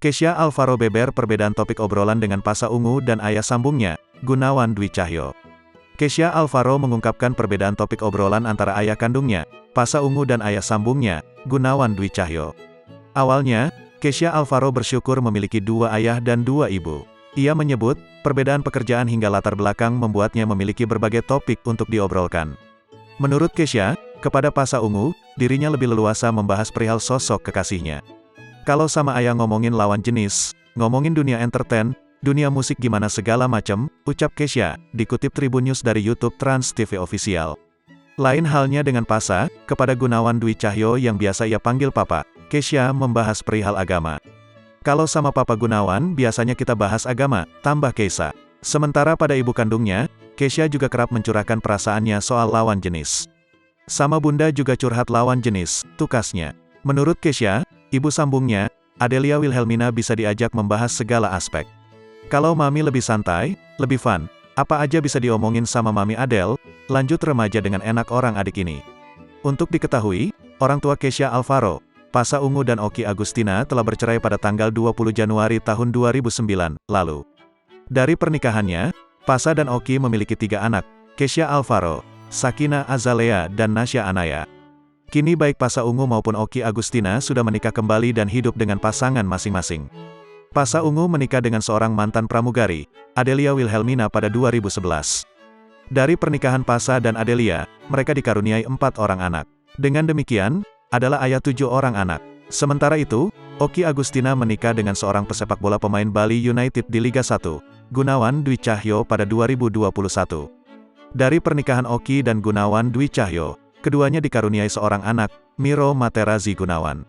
Kesha Alvaro beber perbedaan topik obrolan dengan Pasha Ungu dan ayah sambungnya, Gunawan Dwi Cahyo. Kesha Alvaro mengungkapkan perbedaan topik obrolan antara ayah kandungnya, Pasha Ungu dan ayah sambungnya, Gunawan Dwi Cahyo. Awalnya, Kesha Alvaro bersyukur memiliki dua ayah dan dua ibu. Ia menyebut, perbedaan pekerjaan hingga latar belakang membuatnya memiliki berbagai topik untuk diobrolkan. Menurut Kesha, kepada Pasha Ungu, dirinya lebih leluasa membahas perihal sosok kekasihnya. Kalau sama ayah ngomongin lawan jenis, ngomongin dunia entertain, dunia musik gimana segala macem, ucap Kesha, dikutip Tribun News dari YouTube Trans TV Official. Lain halnya dengan Pasha, kepada Gunawan Dwi Cahyo yang biasa ia panggil Papa, Kesha membahas perihal agama. Kalau sama Papa Gunawan, biasanya kita bahas agama, tambah Kesha. Sementara pada ibu kandungnya, Kesha juga kerap mencurahkan perasaannya soal lawan jenis. Sama bunda juga curhat lawan jenis, tukasnya. Menurut Kesha, ibu sambungnya, Adelia Wilhelmina bisa diajak membahas segala aspek. Kalau Mami lebih santai, lebih fun, apa aja bisa diomongin sama Mami Adele, lanjut remaja dengan enak orang adik ini. Untuk diketahui, orang tua Kesha Alvaro, Pasha Ungu dan Okky Agustina telah bercerai pada tanggal 20 Januari tahun 2009 lalu. Dari pernikahannya, Pasha dan Okky memiliki 3 anak, Kesha Alvaro, Sakina Azalea dan Nasya Anaya. Kini baik Pasha Ungu maupun Okky Agustina sudah menikah kembali dan hidup dengan pasangan masing-masing. Pasha Ungu menikah dengan seorang mantan pramugari, Adelia Wilhelmina pada 2011. Dari pernikahan Pasha dan Adelia, mereka dikaruniai 4 orang anak. Dengan demikian, adalah ayah 7 orang anak. Sementara itu, Okky Agustina menikah dengan seorang pesepak bola pemain Bali United di Liga 1, Gunawan Dwi Cahyo pada 2021. Dari pernikahan Okky dan Gunawan Dwi Cahyo, keduanya dikaruniai seorang anak, Miro Materazzi Gunawan.